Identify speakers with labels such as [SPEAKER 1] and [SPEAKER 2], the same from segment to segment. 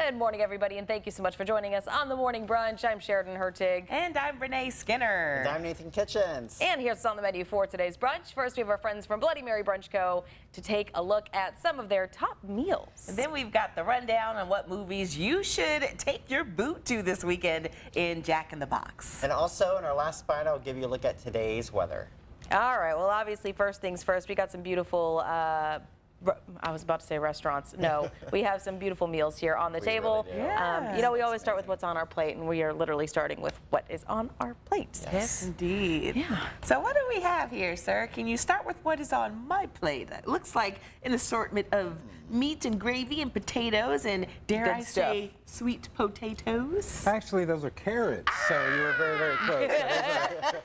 [SPEAKER 1] Good morning, everybody, and thank you so much for joining us on the Morning Brunch. I'm Sheridan Hertig.
[SPEAKER 2] And I'm Renee Skinner.
[SPEAKER 3] And I'm Nathan Kitchens.
[SPEAKER 1] And here's what's on the menu for today's brunch. First, we have our friends from Bloody Mary Brunch Co. to take a look at some of their top meals.
[SPEAKER 2] And then we've got the rundown on what movies you should take your boot to this weekend in Jack in the Box.
[SPEAKER 3] And also, in our last bite, I'll give you a look at today's weather.
[SPEAKER 1] All right, well, obviously, first things first, we got some beautiful I was about to say restaurants. No, we have some beautiful meals here on the table.
[SPEAKER 3] Really do.
[SPEAKER 2] Yeah.
[SPEAKER 1] You know, we always start with what's on our plate, and we are literally starting with what is on our plate.
[SPEAKER 2] Yes, indeed.
[SPEAKER 1] Yeah.
[SPEAKER 2] So what do we have here, sir? Can you start with what is on my plate? It looks like an assortment of meat and gravy and potatoes and, dare
[SPEAKER 1] Good
[SPEAKER 2] I
[SPEAKER 1] stuff.
[SPEAKER 2] say, sweet potatoes.
[SPEAKER 4] Actually, those are carrots, so you were very, very close.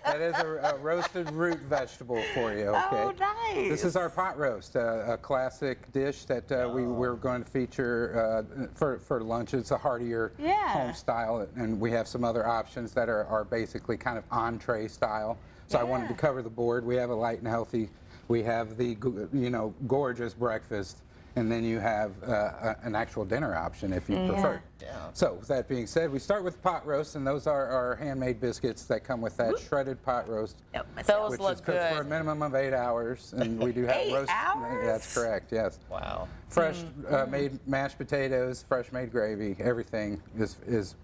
[SPEAKER 4] That is a roasted root vegetable for you, okay?
[SPEAKER 2] Oh, nice.
[SPEAKER 4] This is our pot roast, a classic dish that we're going to feature for lunch. It's a heartier home style, and we have some other options that are basically kind of entree style. So I wanted to cover the board. We have a light and healthy. We have the gorgeous breakfast. And then you have an actual dinner option if you prefer.
[SPEAKER 3] Yeah.
[SPEAKER 4] So with that being said, we start with pot roast, and those are our handmade biscuits that come with that shredded pot roast,
[SPEAKER 2] Yep,
[SPEAKER 1] Those
[SPEAKER 4] which
[SPEAKER 1] look
[SPEAKER 4] is cooked for a minimum of 8 hours. And we do have
[SPEAKER 2] 8
[SPEAKER 4] roast.
[SPEAKER 2] hours?
[SPEAKER 4] That's correct. Yes.
[SPEAKER 3] Wow.
[SPEAKER 4] Fresh made mashed potatoes, fresh made gravy. Everything is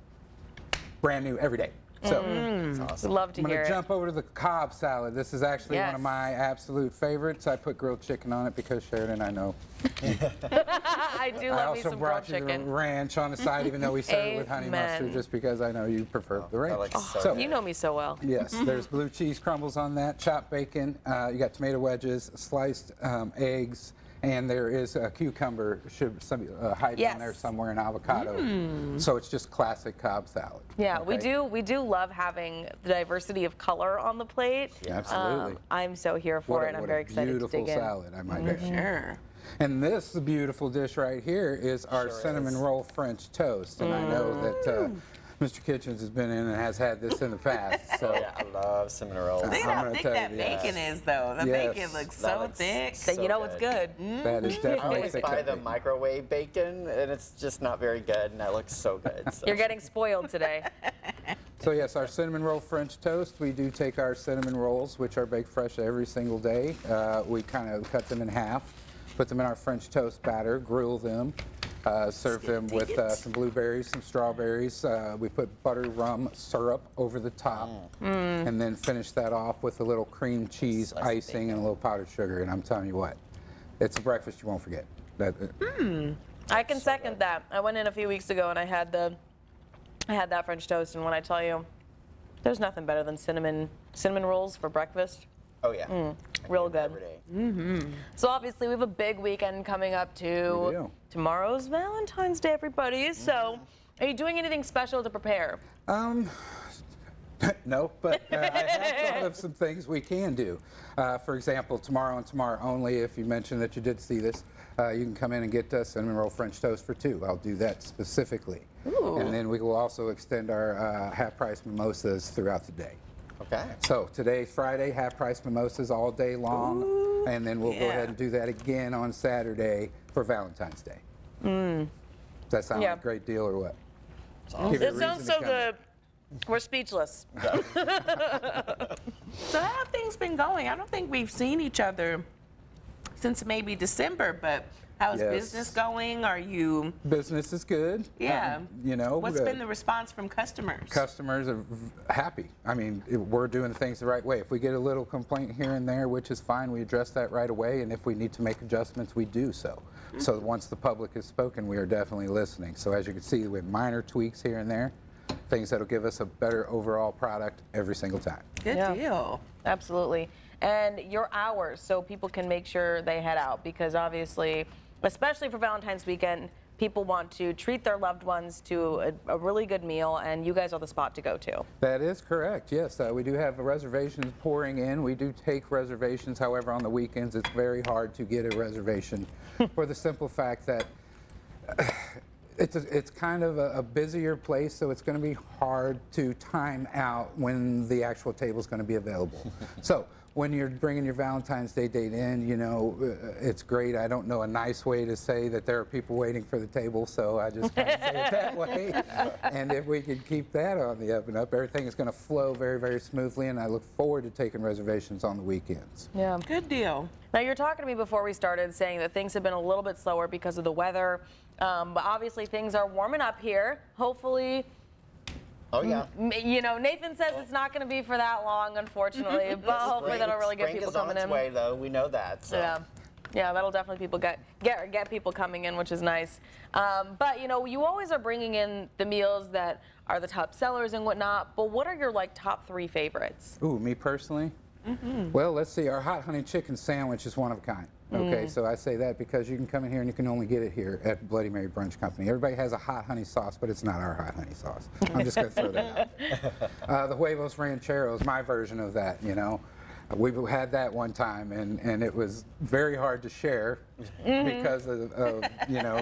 [SPEAKER 4] brand new every day. So.
[SPEAKER 3] That's awesome.
[SPEAKER 1] Love to
[SPEAKER 4] I'm
[SPEAKER 1] hear
[SPEAKER 4] going to
[SPEAKER 1] it.
[SPEAKER 4] jump over to the Cobb salad. This is actually one
[SPEAKER 1] Yes.
[SPEAKER 4] of my absolute favorites. I put grilled chicken on it because Sheridan, I know.
[SPEAKER 1] I do
[SPEAKER 4] I
[SPEAKER 1] love me
[SPEAKER 4] also
[SPEAKER 1] some grilled
[SPEAKER 4] brought you the
[SPEAKER 1] chicken.
[SPEAKER 4] ranch on the side, even though we serve it with honey
[SPEAKER 1] Amen.
[SPEAKER 4] mustard, just because I know you prefer the ranch.
[SPEAKER 3] looks so
[SPEAKER 4] So,
[SPEAKER 3] good.
[SPEAKER 1] You know me so well.
[SPEAKER 4] yes, there's blue cheese crumbles on that, chopped bacon. You got tomato wedges, sliced eggs, and there is a cucumber hiding in there
[SPEAKER 1] Yes.
[SPEAKER 4] somewhere, and avocado. So it's just classic Cobb salad.
[SPEAKER 1] Yeah,
[SPEAKER 4] okay?
[SPEAKER 1] we do love having the diversity of color on the plate.
[SPEAKER 4] Yeah, absolutely.
[SPEAKER 1] I'm so here for it, and I'm very excited to
[SPEAKER 4] beautiful
[SPEAKER 1] dig in.
[SPEAKER 4] salad, I might add.
[SPEAKER 2] Sure.
[SPEAKER 4] And this beautiful dish right here is our
[SPEAKER 3] Sure
[SPEAKER 4] cinnamon
[SPEAKER 3] is.
[SPEAKER 4] roll French toast. And I know that Mr. Kitchens has been in and has had this in the past. So
[SPEAKER 3] Yeah, I love cinnamon rolls.
[SPEAKER 2] Look at
[SPEAKER 4] I'm
[SPEAKER 2] how
[SPEAKER 4] gonna
[SPEAKER 2] thick
[SPEAKER 4] tell you
[SPEAKER 2] that
[SPEAKER 4] this.
[SPEAKER 2] bacon is, though. The
[SPEAKER 4] Yes.
[SPEAKER 2] bacon looks
[SPEAKER 3] That
[SPEAKER 2] so
[SPEAKER 3] looks
[SPEAKER 2] thick.
[SPEAKER 1] So
[SPEAKER 3] so
[SPEAKER 1] you know it's good.
[SPEAKER 4] that is
[SPEAKER 3] I
[SPEAKER 4] definitely
[SPEAKER 3] always
[SPEAKER 4] thick.
[SPEAKER 3] buy
[SPEAKER 4] that
[SPEAKER 3] the
[SPEAKER 4] bacon.
[SPEAKER 3] microwave bacon, and it's just not very good, and that looks so good. So.
[SPEAKER 1] You're getting spoiled today.
[SPEAKER 4] So yes, our cinnamon roll French toast. We do take our cinnamon rolls, which are baked fresh every single day. We kind of cut them in half, put them in our French toast batter, grill them, serve them with some blueberries, some strawberries. We put butter rum syrup over the top, and then finish that off with a little cream cheese
[SPEAKER 3] Slice of
[SPEAKER 4] icing and a little powdered sugar. And I'm telling you what, it's a breakfast you won't forget.
[SPEAKER 1] I can second that. I went in a few weeks ago and I had that French toast, and when I tell you, there's nothing better than cinnamon rolls for breakfast.
[SPEAKER 3] Oh, yeah.
[SPEAKER 1] Real good.
[SPEAKER 3] Every day.
[SPEAKER 1] So obviously we have a big weekend coming up
[SPEAKER 4] We
[SPEAKER 1] to
[SPEAKER 4] do.
[SPEAKER 1] tomorrow's Valentine's Day, everybody. So are you doing anything special to prepare?
[SPEAKER 4] No, but I have thought of some things we can do. For example, tomorrow and tomorrow only, if you mention that you did see this, you can come in and get cinnamon roll French toast for 2. I'll do that specifically.
[SPEAKER 1] Ooh.
[SPEAKER 4] And then we will also extend our half-price mimosas throughout the day.
[SPEAKER 3] Okay.
[SPEAKER 4] So today, Friday, half-price mimosas all day long, and then we'll go ahead and do that again on Saturday for Valentine's Day. Does that sound like a great deal or what? Give you a
[SPEAKER 1] It sounds
[SPEAKER 4] reason to
[SPEAKER 1] so
[SPEAKER 4] come in.
[SPEAKER 1] good. We're speechless.
[SPEAKER 2] So how have things been going? I don't think we've seen each other since maybe December, but how's
[SPEAKER 4] Yes.
[SPEAKER 2] business going? Are you,
[SPEAKER 4] Business is good.
[SPEAKER 2] yeah. What's
[SPEAKER 4] uh,
[SPEAKER 2] been the response from customers?
[SPEAKER 4] Customers are happy. I mean, we're doing things the right way. If we get a little complaint here and there, which is fine, we address that right away. And if we need to make adjustments, we do so. So once the public has spoken, we are definitely listening. So as you can see, we have minor tweaks here and there, things that'll give us a better overall product every single time.
[SPEAKER 2] Good
[SPEAKER 1] Yeah.
[SPEAKER 2] deal.
[SPEAKER 1] Absolutely. And your hours, so people can make sure they head out, because obviously, especially for Valentine's weekend, people want to treat their loved ones to a really good meal, and you guys are the spot to go to.
[SPEAKER 4] That is correct, yes. We do have reservations pouring in. We do take reservations. However, on the weekends, it's very hard to get a reservation for the simple fact that it's kind of a busier place, so it's going to be hard to time out when the actual table is going to be available. So when you're bringing your Valentine's Day date in, you know, it's great. I don't know a nice way to say that there are people waiting for the table, so I just kind of say it that way. And if we could keep that on the up and up, everything is going to flow very, very smoothly, and I look forward to taking reservations on the weekends.
[SPEAKER 1] Yeah.
[SPEAKER 2] Good deal.
[SPEAKER 1] Now, you're talking to me before we started saying that things have been a little bit slower because of the weather, but obviously things are warming up here. Hopefully,
[SPEAKER 3] Oh yeah.
[SPEAKER 1] you know, Nathan says it's not going to be for that long, unfortunately, but hopefully that'll really get people coming
[SPEAKER 3] Spring is on its
[SPEAKER 1] in.
[SPEAKER 3] way, though. We know that. So.
[SPEAKER 1] Yeah. Yeah, that'll definitely get people coming in, which is nice. But you know, you always are bringing in the meals that are the top sellers and whatnot. But what are your like top 3 favorites?
[SPEAKER 4] Ooh, me personally? Well, let's see. Our hot honey chicken sandwich is one of a kind. Okay, so I say that because you can come in here and you can only get it here at Bloody Mary Brunch Company. Everybody has a hot honey sauce, but it's not our hot honey sauce. I'm just going to throw that out. The huevos rancheros, my version of that, you know. We've had that one time, and it was very hard to share because of you know,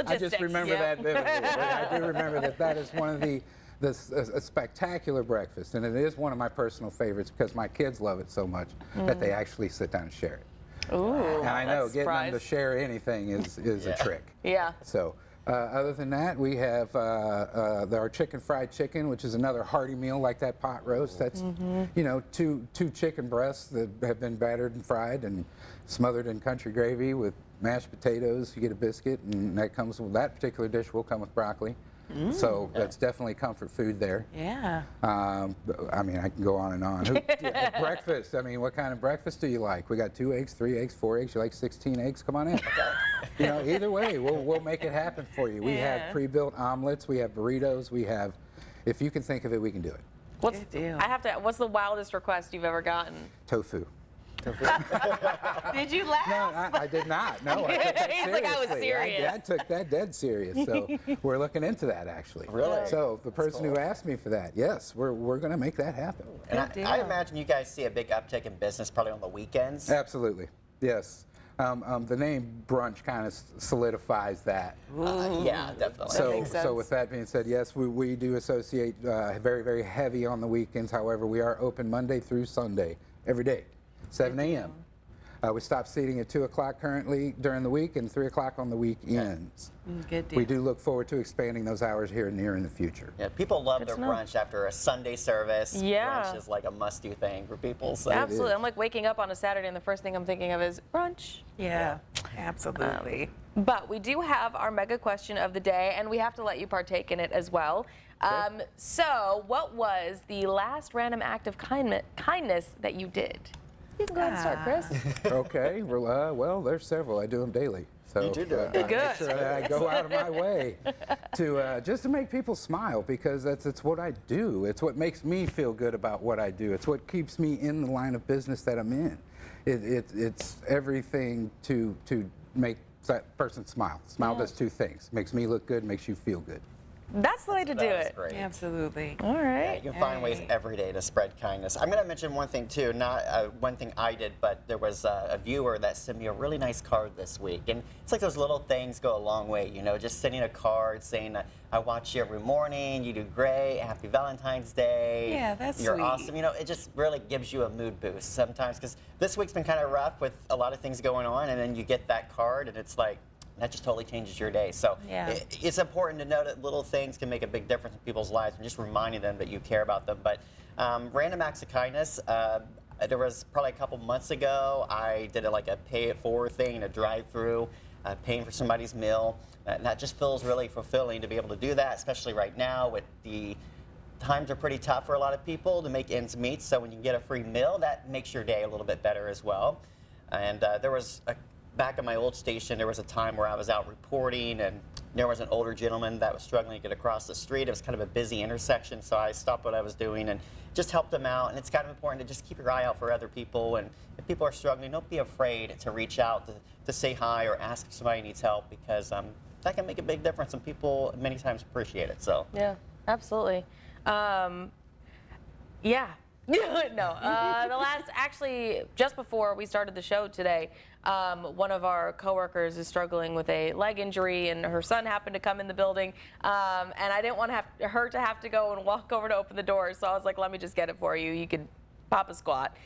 [SPEAKER 4] I just remember that vividly. I do remember that is one of a spectacular breakfast, and it is one of my personal favorites because my kids love it so much that they actually sit down and share it.
[SPEAKER 1] Ooh,
[SPEAKER 4] And I know
[SPEAKER 1] that's a
[SPEAKER 4] getting them to
[SPEAKER 1] surprise.
[SPEAKER 4] share anything is a trick.
[SPEAKER 1] Yeah.
[SPEAKER 4] So other than that, we have our chicken fried chicken, which is another hearty meal like that pot roast. That's you know, two chicken breasts that have been battered and fried and smothered in country gravy with mashed potatoes. You get a biscuit, and that comes with that particular dish. Will come with broccoli. So that's definitely comfort food there.
[SPEAKER 2] Yeah.
[SPEAKER 4] I mean, I can go on and on. Breakfast. I mean, what kind of breakfast do you like? We got 2 eggs, 3 eggs, 4 eggs. You like 16 eggs? Come on in. You know, either way, we'll make it happen for you. We have pre-built omelets. We have burritos. We have, if you can think of it, we can do it.
[SPEAKER 2] Good deal.
[SPEAKER 1] What's the wildest request you've ever gotten?
[SPEAKER 4] Tofu.
[SPEAKER 2] Did you laugh?
[SPEAKER 4] No, I did not. No, I took that
[SPEAKER 1] He's like, I was
[SPEAKER 4] seriously.
[SPEAKER 1] serious.
[SPEAKER 4] I took that dead serious. So we're looking into that actually.
[SPEAKER 3] Really?
[SPEAKER 4] So the person who asked me for that, yes, we're going to make that happen.
[SPEAKER 3] And I imagine you guys see a big uptick in business probably on the weekends.
[SPEAKER 4] Absolutely. Yes. The name Brunch kind of solidifies that.
[SPEAKER 3] Yeah, definitely.
[SPEAKER 4] So,
[SPEAKER 2] makes sense.
[SPEAKER 4] so with that being said, yes, we do associate very, very heavy on the weekends. However, we are open Monday through Sunday, every day, 7 a.m. We stop seating at 2 o'clock currently during the week and 3 o'clock on the weekends.
[SPEAKER 2] Good deal.
[SPEAKER 4] We do look forward to expanding those hours here near in the future.
[SPEAKER 3] Yeah, people love
[SPEAKER 1] Good
[SPEAKER 3] their
[SPEAKER 1] to know.
[SPEAKER 3] brunch after a Sunday service.
[SPEAKER 1] Yeah.
[SPEAKER 3] Brunch is like a must-do thing for people. So.
[SPEAKER 1] Absolutely. I'm like waking up on a Saturday and the first thing I'm thinking of is brunch.
[SPEAKER 2] Yeah, absolutely.
[SPEAKER 1] But we do have our mega question of the day, and we have to let you partake in it as well. So, what was the last random act of kindness that you did? You can go ahead and start, Chris.
[SPEAKER 4] Okay, well, there's several. I do them daily. So
[SPEAKER 3] You do do it.
[SPEAKER 4] I make
[SPEAKER 1] Good.
[SPEAKER 4] sure that I go out of my way to just to make people smile because it's what I do. It's what makes me feel good about what I do. It's what keeps me in the line of business that I'm in. It's everything to make that person smile. Smile does 2 things: makes me look good, makes you feel good.
[SPEAKER 1] That's the way to do
[SPEAKER 3] That is
[SPEAKER 1] it.
[SPEAKER 3] great.
[SPEAKER 2] Absolutely.
[SPEAKER 1] All
[SPEAKER 3] Yeah,
[SPEAKER 1] right.
[SPEAKER 3] you can find ways every day to spread kindness. I'm going to mention one thing too, not one thing I did, but there was a viewer that sent me a really nice card this week. And it's like those little things go a long way, you know, just sending a card saying, I watch you every morning, you do great, happy Valentine's Day.
[SPEAKER 2] Yeah, that's
[SPEAKER 3] You're
[SPEAKER 2] sweet.
[SPEAKER 3] awesome. You know, it just really gives you a mood boost sometimes because this week's been kind of rough with a lot of things going on, and then you get that card and it's like, that just totally changes your day. So
[SPEAKER 2] Yeah.
[SPEAKER 3] it's important to know that little things can make a big difference in people's lives and just reminding them that you care about them. But random acts of kindness, there was probably a couple months ago, I did like a pay it forward thing, a drive-through, paying for somebody's meal. And that just feels really fulfilling to be able to do that, especially right now with the times are pretty tough for a lot of people to make ends meet. So when you get a free meal, that makes your day a little bit better as well. And there was back at my old station, there was a time where I was out reporting and there was an older gentleman that was struggling to get across the street. It was kind of a busy intersection, so I stopped what I was doing and just helped them out. And it's kind of important to just keep your eye out for other people. And if people are struggling, don't be afraid to reach out to say hi or ask if somebody needs help because that can make a big difference and people many times appreciate it. So
[SPEAKER 1] Yeah, absolutely. Yeah. No, actually, just before we started the show today, one of our coworkers is struggling with a leg injury, and her son happened to come in the building, and I didn't want her to have to go and walk over to open the door, so I was like, let me just get it for you. You could pop a squat,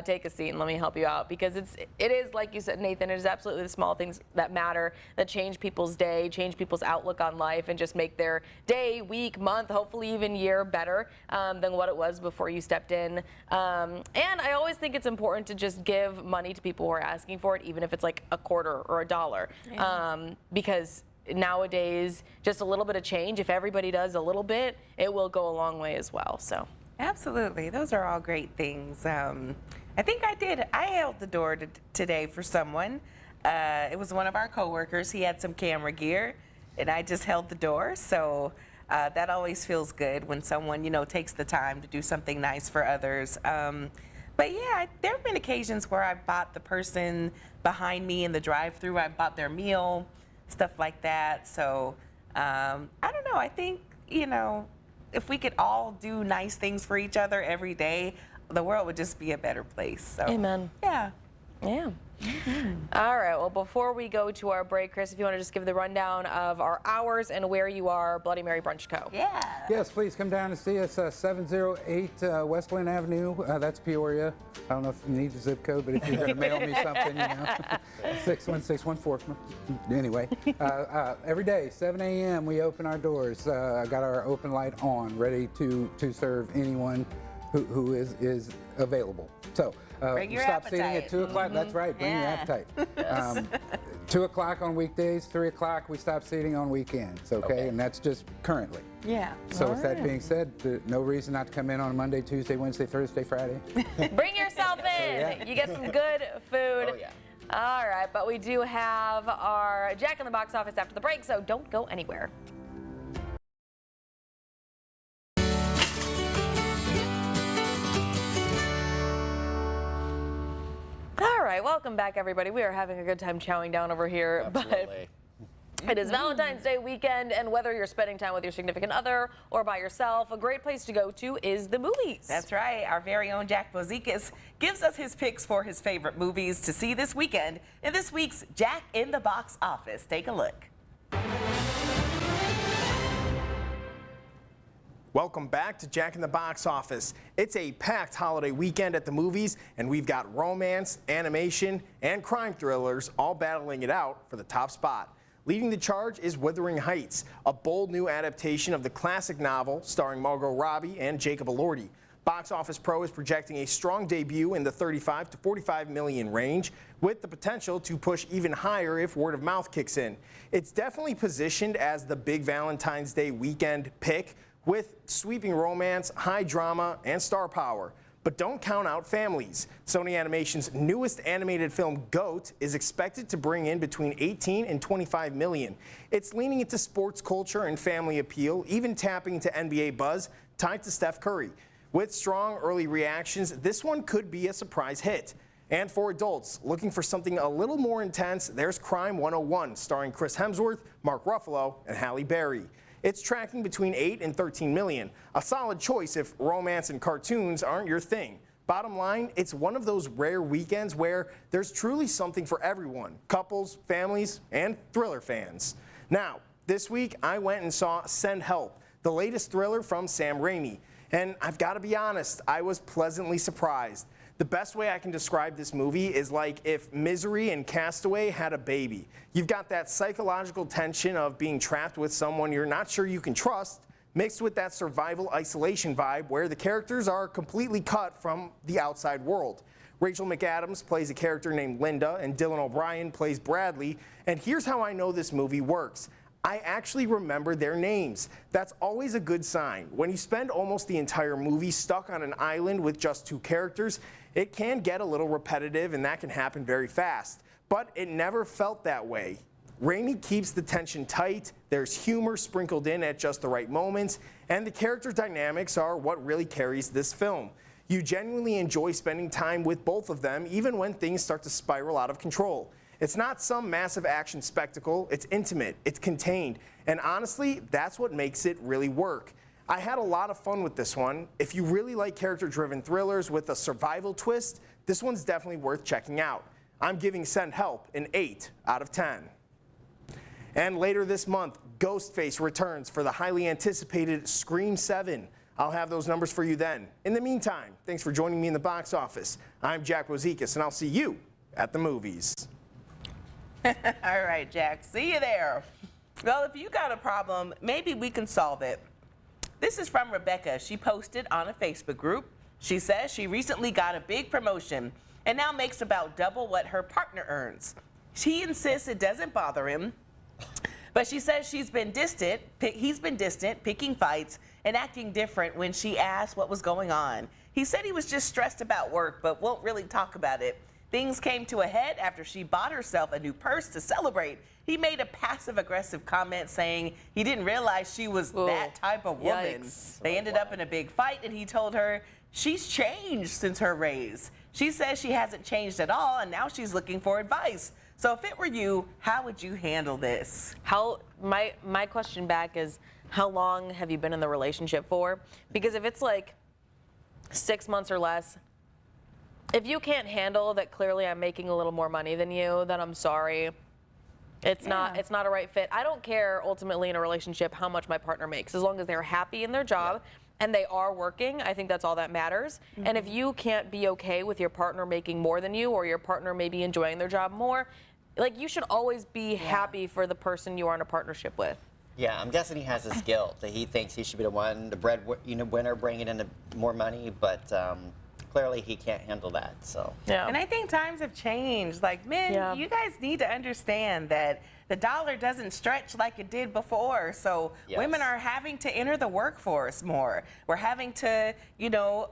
[SPEAKER 1] take a seat, and let me help you out. Because it is, like you said, Nathan, it is absolutely the small things that matter, that change people's day, change people's outlook on life, and just make their day, week, month, hopefully even year better than what it was before you stepped in. And I always think it's important to just give money to people who are asking for it, even if it's like a quarter or $1, because nowadays, just a little bit of change, if everybody does a little bit, it will go a long way as well. So.
[SPEAKER 2] Absolutely. Those are all great things. I think I held the door today for someone. It was one of our coworkers. He had some camera gear, and I just held the door. So that always feels good when someone, takes the time to do something nice for others. But yeah, there have been occasions where I bought the person behind me in the drive-thru. I bought their meal, stuff like that. So I don't know. I think, if we could all do nice things for each other every day, the world would just be a better place. So,
[SPEAKER 1] amen.
[SPEAKER 2] Yeah.
[SPEAKER 1] Yeah. All right. Well, before we go to our break, Chris, if you want to just give the rundown of our hours and where you are, Bloody Mary Brunch Co.
[SPEAKER 2] Yeah.
[SPEAKER 4] Yes, please come down and see us, 708 Westland Avenue. That's Peoria. I don't know if you need the zip code, but if you're going to mail me something, 61614. Anyway, every day, 7 a.m., we open our doors. Got our open light on, ready to serve anyone who is available. So
[SPEAKER 2] bring your
[SPEAKER 4] stop
[SPEAKER 2] appetite.
[SPEAKER 4] seating at 2 o'clock. That's right. Bring your appetite. 2 o'clock on weekdays, 3 o'clock we stop seating on weekends. Okay, and that's just currently.
[SPEAKER 2] Yeah.
[SPEAKER 4] So with that being said, no reason not to come in on Monday, Tuesday, Wednesday, Thursday, Friday.
[SPEAKER 1] Bring yourself in. You get some good food.
[SPEAKER 3] Oh, yeah.
[SPEAKER 1] All right, but we do have our Jack in the Box office after the break, so don't go anywhere. All right, welcome back, everybody. We are having a good time chowing down over here.
[SPEAKER 3] Absolutely.
[SPEAKER 1] But it is Valentine's Day weekend, and whether you're spending time with your significant other or by yourself, a great place to go to is the movies.
[SPEAKER 2] That's right. Our very own Jack Bozikas gives us his picks for his favorite movies to see this weekend in this week's Jack in the Box office. Take a look.
[SPEAKER 5] Welcome back to Jack in the Box Office. It's a packed holiday weekend at the movies, and we've got romance, animation, and crime thrillers all battling it out for the top spot. Leading the charge is Wuthering Heights, a bold new adaptation of the classic novel starring Margot Robbie and Jacob Elordi. Box Office Pro is projecting a strong debut in the 35 to 45 million range, with the potential to push even higher if word of mouth kicks in. It's definitely positioned as the big Valentine's Day weekend pick, with sweeping romance, high drama, and star power. But don't count out families. Sony Animation's newest animated film, GOAT, is expected to bring in between 18 and 25 million. It's leaning into sports culture and family appeal, even tapping into NBA buzz tied to Steph Curry. With strong early reactions, this one could be a surprise hit. And for adults looking for something a little more intense, there's Crime 101, starring Chris Hemsworth, Mark Ruffalo, and Halle Berry. It's tracking between 8 and 13 million. A solid choice if romance and cartoons aren't your thing. Bottom line, it's one of those rare weekends where there's truly something for everyone. Couples, families, and thriller fans. Now, this week I went and saw Send Help, the latest thriller from Sam Raimi. And I've got to be honest, I was pleasantly surprised. The best way I can describe this movie is like if Misery and Castaway had a baby. You've got that psychological tension of being trapped with someone you're not sure you can trust, mixed with that survival isolation vibe where the characters are completely cut from the outside world. Rachel McAdams plays a character named Linda, and Dylan O'Brien plays Bradley. And here's how I know this movie works. I actually remember their names. That's always a good sign. When you spend almost the entire movie stuck on an island with just two characters, it can get a little repetitive, and that can happen very fast. But it never felt that way. Raimi keeps the tension tight, there's humor sprinkled in at just the right moments, and the character dynamics are what really carries this film. You genuinely enjoy spending time with both of them, even when things start to spiral out of control. It's not some massive action spectacle, it's intimate, it's contained, and honestly, that's what makes it really work. I had a lot of fun with this one. If you really like character-driven thrillers with a survival twist, this one's definitely worth checking out. I'm giving Send Help an 8 out of 10. And later this month, Ghostface returns for the highly anticipated Scream 7. I'll have those numbers for you then. In the meantime, thanks for joining me in the box office. I'm Jack Wozikas, and I'll see you at the movies.
[SPEAKER 2] All right, Jack, see you there. Well, if you got a problem, maybe we can solve it. This is from Rebecca. She posted on a Facebook group. She says she recently got a big promotion and now makes about double what her partner earns. She insists it doesn't bother him, but she says he's been distant, picking fights and acting different when she asked what was going on. He said he was just stressed about work, but won't really talk about it. Things came to a head after she bought herself a new purse to celebrate. He made a passive-aggressive comment saying he didn't realize she was that type of woman.
[SPEAKER 1] Yikes.
[SPEAKER 2] They ended up in a big fight, and he told her she's changed since her raise. She says she hasn't changed at all, and now she's looking for advice. So if it were you, how would you handle this?
[SPEAKER 1] My question back is, how long have you been in the relationship for? Because if it's like 6 months or less, if you can't handle that clearly I'm making a little more money than you, then I'm sorry. It's not a right fit. I don't care ultimately in a relationship how much my partner makes, as long as they're happy in their job and they are working. I think that's all that matters. And if you can't be okay with your partner making more than you, or your partner maybe enjoying their job more, like, you should always be happy for the person you are in a partnership with.
[SPEAKER 3] Yeah, I'm guessing he has this guilt that he thinks he should be the one, the breadwinner, bringing in more money, but clearly he can't handle that. So.
[SPEAKER 2] And I think times have changed. Like, men, you guys need to understand that the dollar doesn't stretch like it did before. So women are having to enter the workforce more. We're having to,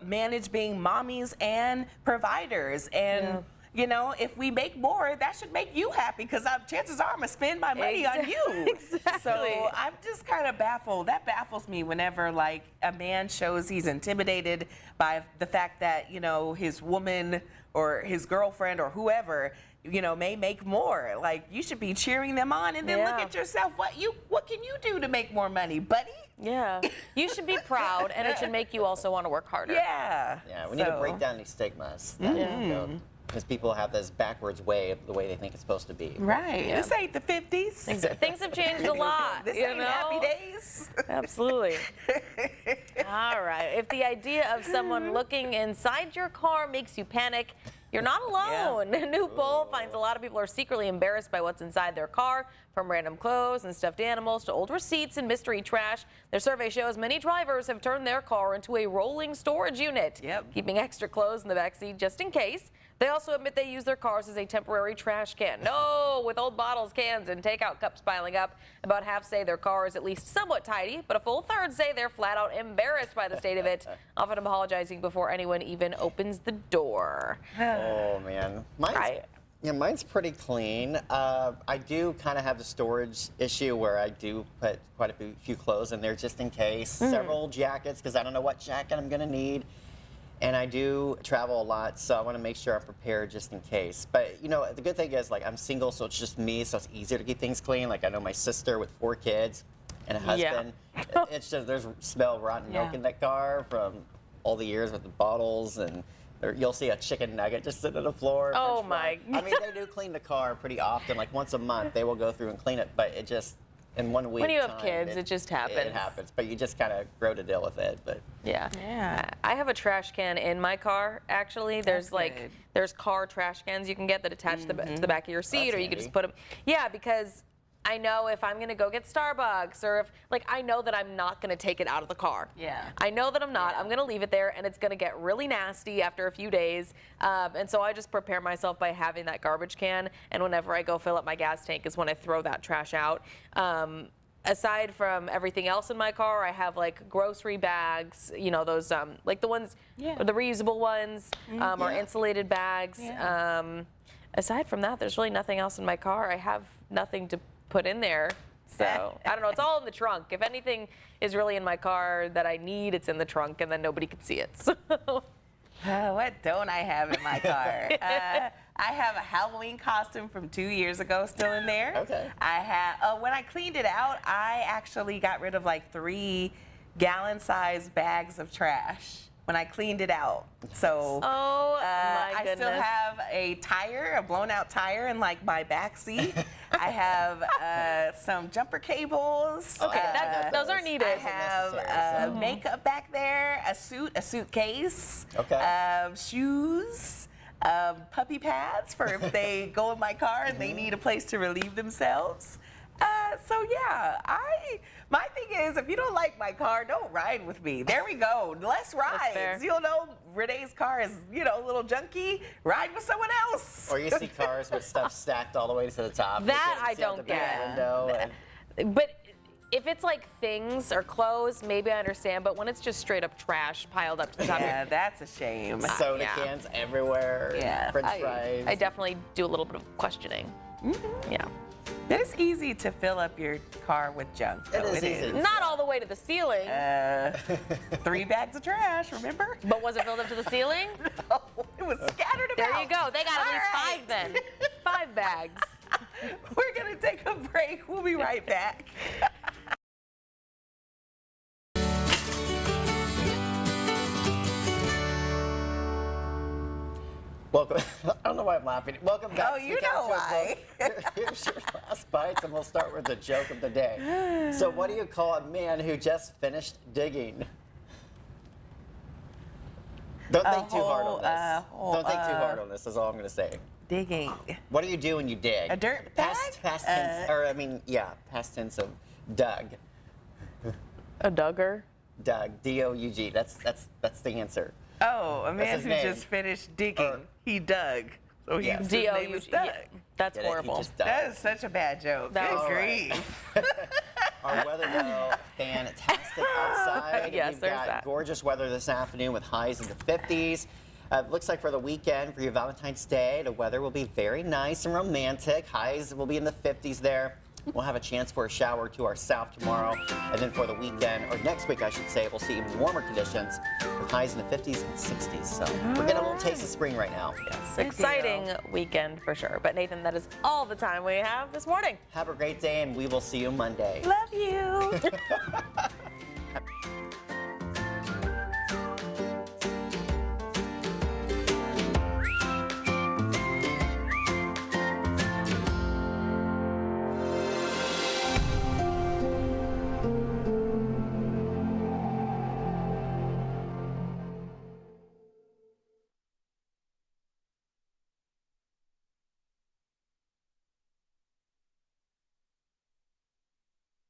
[SPEAKER 2] manage being mommies and providers. And you know, if we make more, that should make you happy, because chances are I'm going to spend my money on you.
[SPEAKER 1] Exactly.
[SPEAKER 2] So I'm just kind of baffled. That baffles me whenever, like, a man shows he's intimidated by the fact that, his woman or his girlfriend or whoever, may make more. Like, you should be cheering them on, and then look at yourself. What can you do to make more money, buddy?
[SPEAKER 1] Yeah. You should be proud, and it should make you also want to work harder.
[SPEAKER 3] Yeah, we need to break down these stigmas. Because people have this backwards way of the way they think it's supposed to be.
[SPEAKER 2] Right. Yeah. This ain't the 50s.
[SPEAKER 1] Exactly. Things have changed a lot.
[SPEAKER 2] This ain't happy days.
[SPEAKER 1] Absolutely. All right. If the idea of someone looking inside your car makes you panic, you're not alone. A new poll finds a lot of people are secretly embarrassed by what's inside their car, from random clothes and stuffed animals to old receipts and mystery trash. Their survey shows many drivers have turned their car into a rolling storage unit, keeping extra clothes in the backseat just in case. They also admit they use their cars as a temporary trash can. No, with old bottles, cans, and takeout cups piling up. About half say their car is at least somewhat tidy, but a full third say they're flat out embarrassed by the state of it, often apologizing before anyone even opens the door.
[SPEAKER 3] Oh, man. Mine's pretty clean. I do kind of have the storage issue where I do put quite a few clothes in there just in case. Several jackets, because I don't know what jacket I'm going to need. And I do travel a lot, so I want to make sure I'm prepared just in case. But, the good thing is, like, I'm single, so it's just me, so it's easier to keep things clean. Like, I know my sister with 4 kids and a husband. It's just, there's smell of rotten milk in that car from all the years with the bottles, and you'll see a chicken nugget just sitting on the floor.
[SPEAKER 1] Oh, my.
[SPEAKER 3] I mean, they do clean the car pretty often. Like, once a month, they will go through and clean it, but it just... in 1 week.
[SPEAKER 1] When you have kids, it just happens.
[SPEAKER 3] It happens, but you just kind of grow to deal with it. But
[SPEAKER 1] I have a trash can in my car. Actually, there's there's car trash cans you can get that attach to the back of your seat, or you can just put them. Yeah, because I know if I'm gonna go get Starbucks, or if I know that I'm not gonna take it out of the car.
[SPEAKER 2] Yeah.
[SPEAKER 1] I know that I'm not. I'm gonna leave it there, and it's gonna get really nasty after a few days. And so I just prepare myself by having that garbage can, and whenever I go fill up my gas tank is when I throw that trash out. Aside from everything else in my car, I have grocery bags, those the ones, the reusable ones, or insulated bags. Aside from that, there's really nothing else in my car. I have nothing to put in there. So I don't know, it's all in the trunk. If anything is really in my car that I need, it's in the trunk, and then nobody can see it. So.
[SPEAKER 2] What don't I have in my car? I have a Halloween costume from 2 years ago still in there.
[SPEAKER 3] Okay.
[SPEAKER 2] I have, when I cleaned it out, I actually got rid of 3 gallon-sized bags of trash when I cleaned it out. So I still have a tire, a blown-out tire in my back seat. I have some jumper cables.
[SPEAKER 1] Okay, those are needed.
[SPEAKER 2] I have makeup back there. a suit, a suitcase,
[SPEAKER 3] Okay.
[SPEAKER 2] shoes, puppy pads for if they go in my car and they need a place to relieve themselves. So yeah, my thing is, if you don't like my car, don't ride with me. There we go. Less
[SPEAKER 1] fair.
[SPEAKER 2] rides. You'll know Renee's car is, a little junky. Ride with someone else.
[SPEAKER 3] Or you see cars with stuff stacked all the way to the top. You
[SPEAKER 1] That
[SPEAKER 3] can't
[SPEAKER 1] I
[SPEAKER 3] see out the
[SPEAKER 1] don't
[SPEAKER 3] back
[SPEAKER 1] get.
[SPEAKER 3] window, and-
[SPEAKER 1] But if it's like things or clothes, maybe I understand. But when it's just straight up trash piled up to the top,
[SPEAKER 2] Yeah, that's a shame.
[SPEAKER 3] soda
[SPEAKER 1] yeah.
[SPEAKER 3] cans everywhere.
[SPEAKER 2] Yeah,
[SPEAKER 3] French fries.
[SPEAKER 1] I definitely do a little bit of questioning. Yeah.
[SPEAKER 2] It is easy to fill up your car with junk.
[SPEAKER 3] It
[SPEAKER 2] though.
[SPEAKER 3] is easy.
[SPEAKER 1] Not all the way to the ceiling.
[SPEAKER 2] 3 bags of trash, remember?
[SPEAKER 1] But was it filled up to the ceiling?
[SPEAKER 2] Oh, it was scattered about.
[SPEAKER 1] There you go. They got at
[SPEAKER 2] All
[SPEAKER 1] least
[SPEAKER 2] right.
[SPEAKER 1] 5 then. 5 bags.
[SPEAKER 2] We're going to take a break. We'll be right back.
[SPEAKER 3] Welcome. I don't know why I'm laughing. Welcome back.
[SPEAKER 2] Oh,
[SPEAKER 3] to
[SPEAKER 2] you
[SPEAKER 3] the Couch
[SPEAKER 2] know why.
[SPEAKER 3] Book. Here's your last bites, and we'll start with the joke of the day. So, what do you call a man who just finished digging? Don't think too hard on this. Don't think too hard on this. Is all I'm going to say.
[SPEAKER 2] Digging.
[SPEAKER 3] What do you do when you dig?
[SPEAKER 2] A dirt
[SPEAKER 3] Past
[SPEAKER 2] bag?
[SPEAKER 3] tense, or I mean, yeah, past tense of dug.
[SPEAKER 1] A Duggar.
[SPEAKER 3] Doug. D-O-U-G. That's the answer.
[SPEAKER 2] Oh, a man
[SPEAKER 3] his
[SPEAKER 2] who
[SPEAKER 3] name.
[SPEAKER 2] just finished digging. He dug. So
[SPEAKER 3] Yeah.
[SPEAKER 2] his name is Doug.
[SPEAKER 1] That's
[SPEAKER 3] Get it? He
[SPEAKER 1] horrible.
[SPEAKER 3] just dug.
[SPEAKER 2] That is such a bad joke.
[SPEAKER 1] That
[SPEAKER 2] Good
[SPEAKER 1] was-
[SPEAKER 2] grief.
[SPEAKER 3] Our weather, though, fantastic outside.
[SPEAKER 1] Yes,
[SPEAKER 3] We've
[SPEAKER 1] there's
[SPEAKER 3] got
[SPEAKER 1] that.
[SPEAKER 3] gorgeous weather this afternoon with highs in the 50s. Looks like for the weekend, for your Valentine's Day, the weather will be very nice and romantic. Highs will be in the 50s there. We'll have a chance for a shower to our south tomorrow. And then for the weekend, or next week, I should say, we'll see even warmer conditions with highs in the 50s and 60s. So we're getting a little taste of spring right now.
[SPEAKER 1] Exciting weekend for sure. But Nathan, that is all the time we have this morning.
[SPEAKER 3] Have a great day, and we will see you Monday.
[SPEAKER 2] Love you.